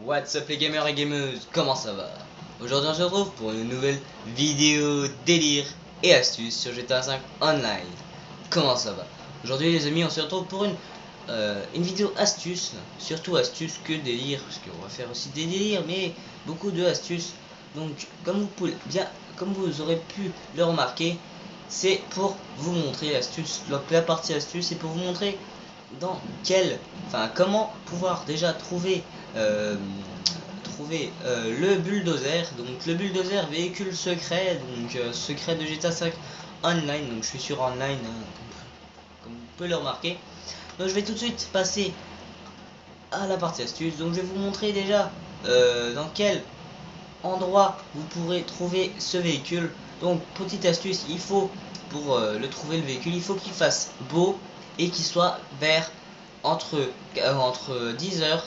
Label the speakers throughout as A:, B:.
A: What's up les gamers et gameuses, comment ça va? Aujourd'hui on se retrouve pour une nouvelle vidéo délire et astuces sur GTA 5 Online. Comment ça va? Aujourd'hui les amis on se retrouve pour une vidéo astuce, surtout astuce que délire, parce qu'on va faire aussi des délires mais beaucoup de astuces. Donc comme vous aurez pu le remarquer, c'est pour vous montrer l'astuce. Donc la partie astuce c'est pour vous montrer comment pouvoir déjà trouver le bulldozer. Donc le bulldozer véhicule secret, donc secret de GTA 5 Online. Donc je suis sur Online, comme vous pouvez le remarquer. Donc je vais tout de suite passer à la partie astuce. Donc je vais vous montrer déjà dans quel endroit vous pourrez trouver ce véhicule. Donc petite astuce, il faut pour le trouver le véhicule, il faut qu'il fasse beau et qu'il soit vers entre 10h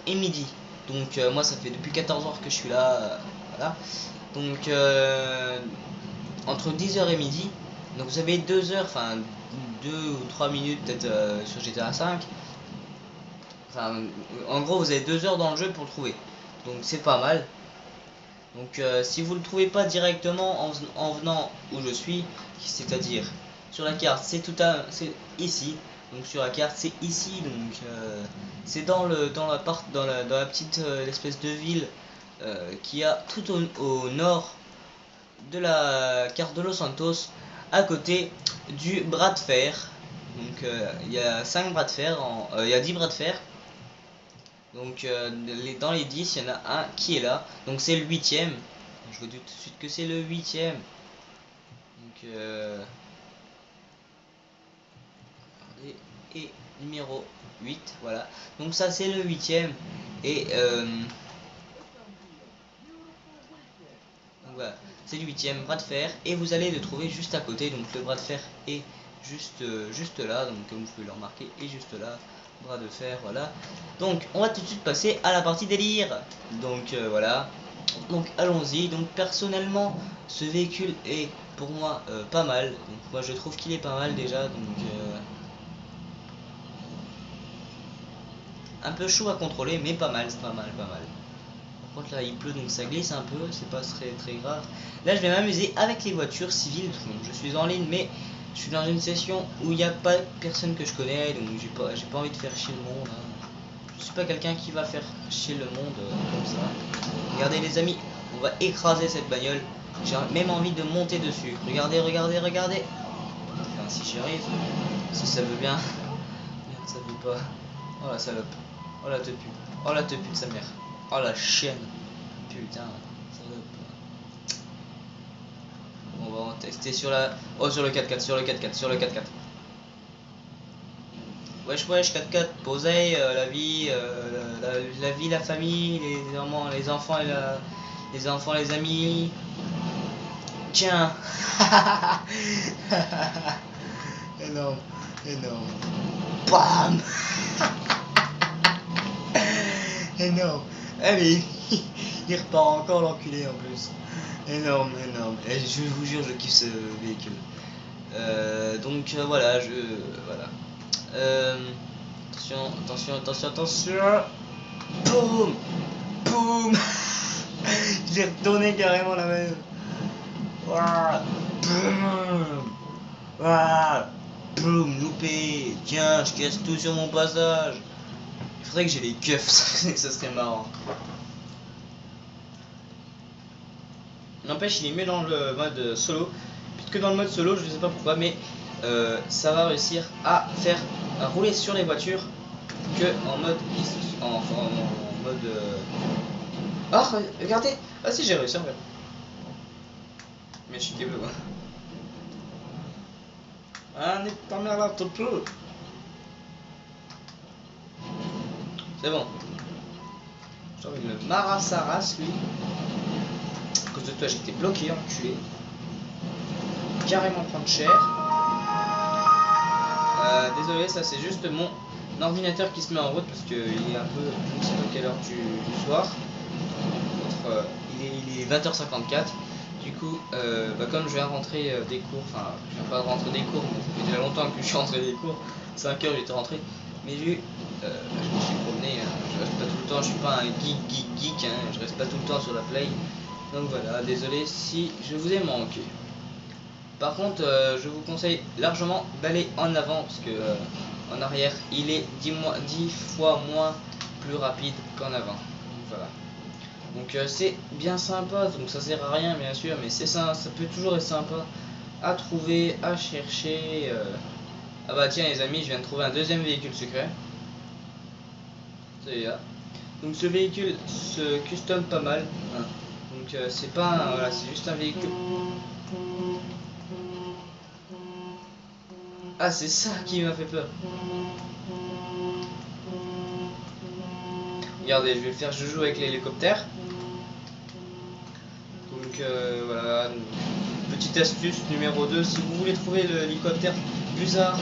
A: et midi. Donc moi ça fait depuis 14h que je suis là, voilà. Donc entre 10h et midi. Donc vous avez 2 heures, enfin 2 ou 3 minutes peut-être sur GTA 5. Enfin en gros vous avez 2 heures dans le jeu pour le trouver. Donc c'est pas mal. Donc si vous le trouvez pas directement en venant où je suis, c'est-à-dire sur la carte, c'est ici. Donc sur la carte c'est ici. Donc c'est dans la petite espèce de ville qui a tout au nord de la carte de Los Santos, à côté du bras de fer. Donc il y a 5 bras de fer, il y a 10 bras de fer. Donc dans les 10 il y en a un qui est là. Donc c'est le 8ème. Je vous dis tout de suite que c'est le 8ème. Donc regardez, et numéro 8, voilà. Donc ça c'est le 8ème. Et donc voilà, c'est le 8ème bras de fer. Et vous allez le trouver juste à côté. Donc le bras de fer est juste là. Donc comme vous pouvez le remarquer, est juste là. Bras de fer, voilà. Donc on va tout de suite passer à la partie délire. Donc voilà. Donc allons-y. Donc personnellement ce véhicule est pour moi pas mal. Donc moi je trouve qu'il est pas mal déjà. Donc un peu chaud à contrôler mais pas mal, c'est pas mal, pas mal. Par contre là il pleut donc ça glisse un peu, c'est pas très grave. Là je vais m'amuser avec les voitures civiles. Donc je suis en ligne mais je suis dans une session où il n'y a pas personne que je connais. Donc j'ai pas envie de faire chier le monde, hein. Je suis pas quelqu'un qui va faire chier le monde comme ça. Regardez les amis, on va écraser cette bagnole. J'ai même envie de monter dessus. Regardez, regardez, regardez. Enfin si j'y arrive, si ça veut bien. Merde, ça veut pas. Oh la salope. Oh la tepu. Oh la tepu de sa mère. Oh la chienne. Putain, salope. On va tester sur la. Oh sur le 4x4, sur le 4x4, sur le 4x4. Wesh wesh 4x4, posez la vie, la vie, la famille, les enfants et les enfants, les amis. Tiens. Énorme, énorme. Bam. Énorme. Allez, il repart encore l'enculé en plus. Énorme, énorme. Et je vous jure, je kiffe ce véhicule. Donc voilà, voilà. Attention, attention, attention, attention. Boum, boum. J'ai retourné carrément la même. Boum, boum, loupé. Tiens, je casse tout sur mon passage. Il faudrait que j'ai les keufs, ça serait marrant. N'empêche, il est mieux dans le mode solo. Puisque dans le mode solo, je ne sais pas pourquoi, mais ça va réussir à rouler sur les voitures que en mode en mode ah regardez, ah si j'ai réussi en fait, mais je suis bleu quoi. Ah n'est pas mer là tout peu. C'est bon, j'ai envie de me marrer sa race lui. À cause de toi j'étais bloqué, enculé. Carrément prendre cher. Désolé, ça c'est juste mon ordinateur qui se met en route parce qu'il est un peu, je ne sais pas quelle heure du soir. Il est 20h54. Du coup, comme je viens rentrer des cours, enfin je viens pas de rentrer des cours, mais ça fait déjà longtemps que je suis rentré des cours. 5h j'étais rentré, mais je me suis promené, je reste pas tout le temps je suis pas un geek hein, je reste pas tout le temps sur la play. Donc voilà, désolé si je vous ai manqué. Par contre je vous conseille largement d'aller en avant parce que en arrière il est 10 fois moins plus rapide qu'en avant. Voilà. Donc c'est bien sympa, donc ça sert à rien bien sûr, mais c'est ça, ça peut toujours être sympa à trouver, à chercher. Ah bah tiens les amis, je viens de trouver un deuxième véhicule secret. Celui-là. Donc ce véhicule se custom pas mal. Hein. Donc c'est pas un, voilà, c'est juste un véhicule. Ah c'est ça qui m'a fait peur. Regardez, je vais le faire, je joue avec l'hélicoptère. Donc voilà, petite astuce numéro 2, si vous voulez trouver l'hélicoptère bizarre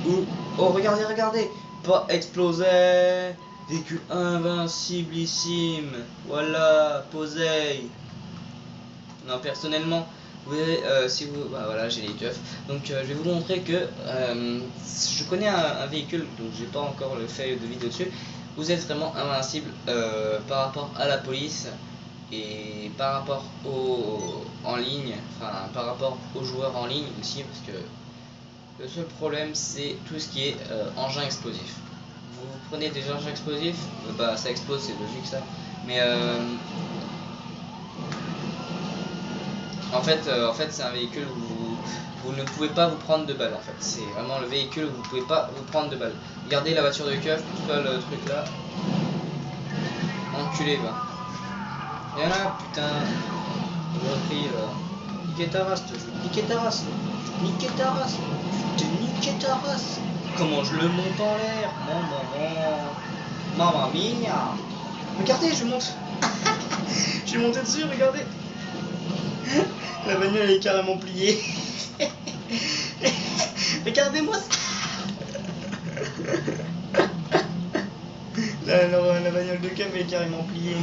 A: ou... Oh regardez, regardez, pas exploser, véhicule invinciblissime, voilà, posez. Non personnellement, vous voyez, si vous... Bah voilà, j'ai les keufs. Donc je vais vous montrer que je connais un véhicule, donc j'ai pas encore le fait de vidéo dessus. Vous êtes vraiment invincible par rapport à la police. Et par rapport en ligne, enfin par rapport aux joueurs en ligne aussi, parce que le seul problème c'est tout ce qui est engin explosif. Vous prenez des engins explosifs, bah ça explose, c'est logique ça, mais en fait c'est un véhicule où vous ne pouvez pas vous prendre de balles en fait. C'est vraiment le véhicule où vous ne pouvez pas vous prendre de balles. Regardez la voiture de keuf, tout ça, le truc là. Enculé va. Et là, putain, j'ai repris niquer ta race, je vais te niquer ta race, je vais te niquer ta race, je vais te niquer ta race. Comment je le monte en l'air, mamma mia. Regardez, je monte, je suis monté dessus, regardez. La bagnole elle est carrément pliée. Regardez-moi ça. La bagnole de cam elle est carrément pliée.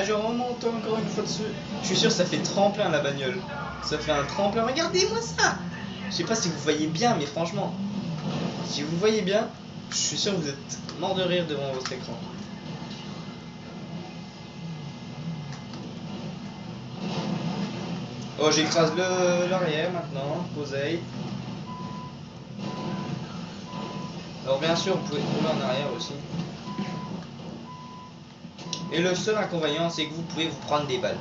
A: Je remonte encore une fois dessus. Je suis sûr que ça fait tremplin la bagnole. Ça fait un tremplin. Regardez-moi ça. Je sais pas si vous voyez bien, mais franchement, si vous voyez bien, je suis sûr que vous êtes mort de rire devant votre écran. Oh, j'écrase l'arrière maintenant. Posez. Alors bien sûr, vous pouvez rouler en arrière aussi. Et le seul inconvénient, c'est que vous pouvez vous prendre des balles.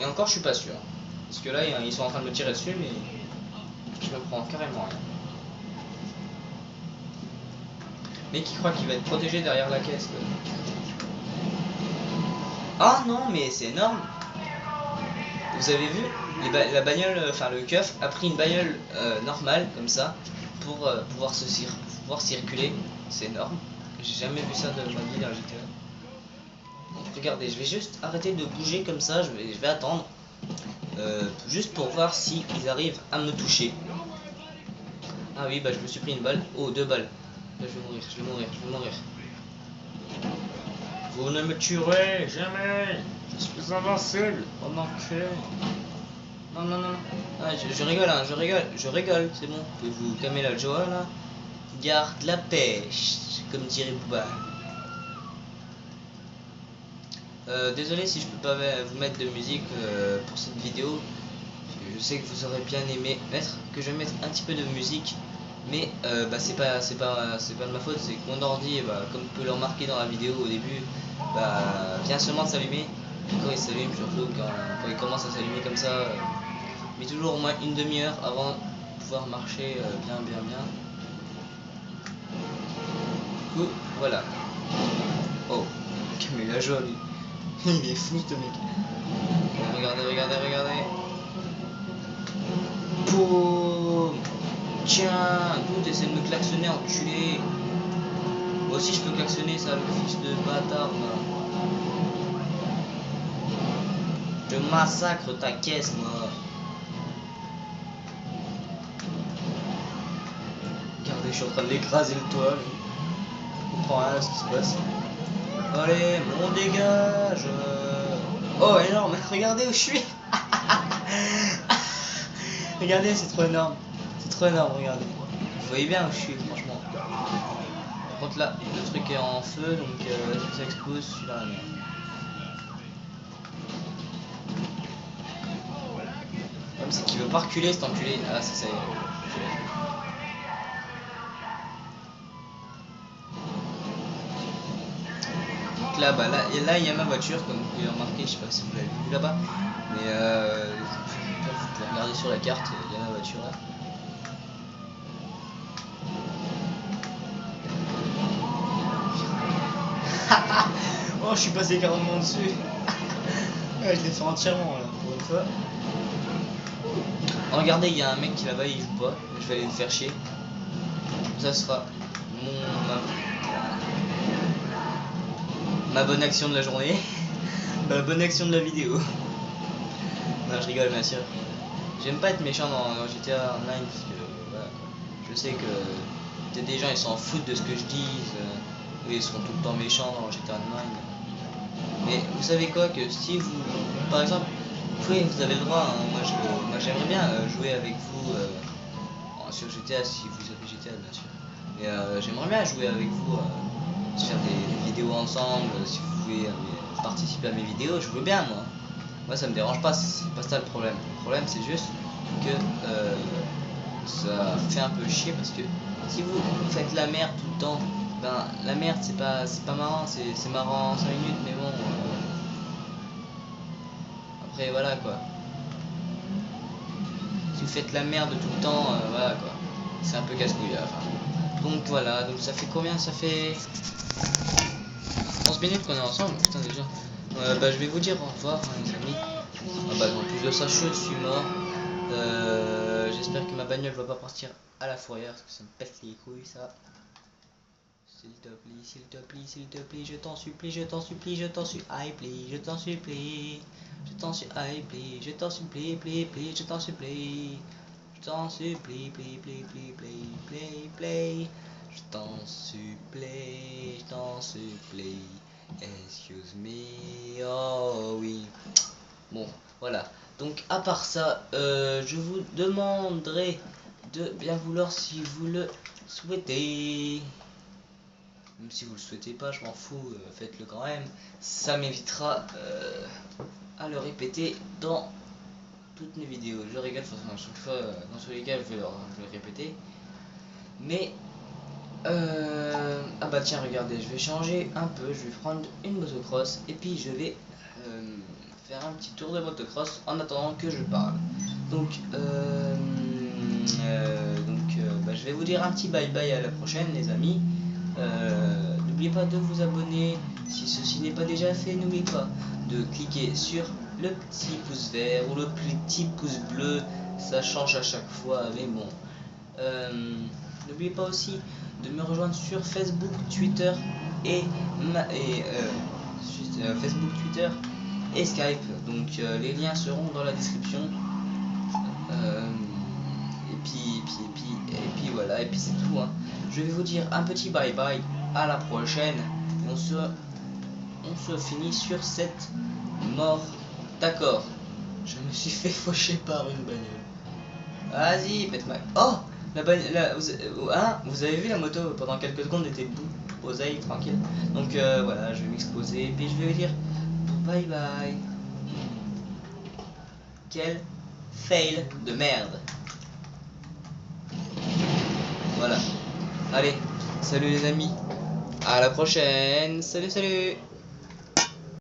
A: Et encore, je suis pas sûr. Parce que là, ils sont en train de me tirer dessus, mais je me prends carrément rien. Mais qui croit qu'il va être protégé derrière la caisse, quoi. Ah non, mais c'est énorme. Vous avez vu, la bagnole, enfin le keuf a pris une bagnole normale, comme ça, pour pouvoir circuler. C'est énorme. J'ai jamais vu ça de ma vie dans GTA. Regardez, je vais juste arrêter de bouger comme ça, je vais attendre. Juste pour voir si ils arrivent à me toucher. Ah oui, bah je me suis pris une balle. Oh, 2 balles. Là, je vais mourir, je vais mourir, je vais mourir. Vous ne me tuerez jamais. Je suis invincible. Oh mon cœur. Non, non, non. Ah, je rigole, hein, je rigole, c'est bon. Pouvez-vous calmer la joie là? Garde la pêche, comme dirait Booba. Désolé si je peux pas vous mettre de musique pour cette vidéo. Je sais que vous aurez bien aimé que je mette un petit peu de musique, mais bah, c'est pas de ma faute, c'est que mon ordi, bah, comme vous pouvez le remarquer dans la vidéo au début, bah, vient seulement de s'allumer. Quand il s'allume, surtout quand il commence à s'allumer comme ça, mais toujours au moins une demi-heure avant de pouvoir marcher bien. Du coup, voilà. Oh, Camilla Jolie. Il est fou ce mec. Regardez. Boum. Tiens, tout essaie de me klaxonner, enculé. Moi aussi je peux klaxonner ça, le fils de bâtard là. Je massacre ta caisse moi. Regardez, je suis en train de l'écraser le toit. Je comprends rien à ce qui se passe. Allez, mon dégage. Oh énorme, regardez où je suis. Regardez, c'est trop énorme. C'est trop énorme, regardez. Vous voyez bien où je suis, franchement. Par contre là, le truc est en feu, donc si ça explose, je suis dans la merde. Comme c'est qu'il veut pas reculer cet enculé. Ah, ça y est. Donc là, bah là, il y a ma voiture, comme vous pouvez remarquer, je sais pas si vous l'avez vu là-bas, mais vous pouvez regarder sur la carte, il y a ma voiture là. Oh, je suis passé carrément dessus. Ouais, je l'ai fait entièrement là, pour une fois. Oh, regardez, il y a un mec qui là-bas, il joue pas. Je vais aller le faire chier. Ça sera ma bonne action de la journée. Ma bonne action de la vidéo. Non, je rigole, bien sûr. J'aime pas être méchant dans GTA Online parce que voilà, je sais que peut-être des gens ils s'en foutent de ce que je dis. Ils seront tout le temps méchants dans GTA Online. Mais vous savez quoi, que si vous, par exemple, vous avez le droit, hein, moi j'aimerais bien jouer avec vous sur GTA si vous avez GTA bien sûr. Mais j'aimerais bien jouer avec vous, se faire des vidéos ensemble, si vous voulez participer à mes vidéos, je veux bien moi. Moi ça me dérange pas, c'est pas ça le problème. Le problème c'est juste que ça fait un peu chier parce que si vous faites la merde tout le temps, ben la merde c'est pas marrant, c'est marrant en 5 minutes mais bon après voilà quoi. Si vous faites la merde tout le temps, voilà quoi. C'est un peu casse-couille à la fin. Donc voilà, donc ça fait combien? Ça fait 11 minutes qu'on est ensemble, putain déjà. Bah je vais vous dire au revoir hein, les amis. Ah bah en plus de ça je suis mort. J'espère que ma bagnole va pas partir à la fourrière parce que ça me pète les couilles ça. S'il te plaît, s'il te plaît, s'il te plaît, je t'en supplie, je t'en supplie, je t'en supplie, je t'en supplie, je t'en supplie, je t'en supplie, je t'en supplie, je t'en supplie, je t'en supplie, je t'en supplie, excuse me, oh oui. Bon, voilà. Donc à part ça, je vous demanderai de bien vouloir si vous le souhaitez. Même si vous le souhaitez pas, je m'en fous, faites-le quand même. Ça m'évitera à le répéter dans toutes mes vidéos. Je rigole, à chaque fois, dans tous les cas, je vais le répéter. Mais, ah bah tiens, regardez, je vais changer un peu. Je vais prendre une motocross et puis je vais faire un petit tour de motocross en attendant que je parle. Donc, bah, je vais vous dire un petit bye bye à la prochaine, les amis. N'oubliez pas de vous abonner si ceci n'est pas déjà fait. N'oubliez pas de cliquer sur le petit pouce vert ou le petit pouce bleu, ça change à chaque fois mais bon. N'oubliez pas aussi de me rejoindre sur Facebook, Twitter et Facebook, Twitter et Skype. Donc les liens seront dans la description. Et puis voilà, et puis c'est tout hein. Je vais vous dire un petit bye bye, à la prochaine. Et on se finit sur cette mort. D'accord, je me suis fait faucher par une bagnole. Vas-y, pète-moi. Oh, vous avez vu la moto pendant quelques secondes était posée tranquille. Donc voilà, je vais m'exposer et puis je vais vous dire bye bye. Quel fail de merde. Voilà. Allez, salut les amis. À la prochaine. Salut, salut.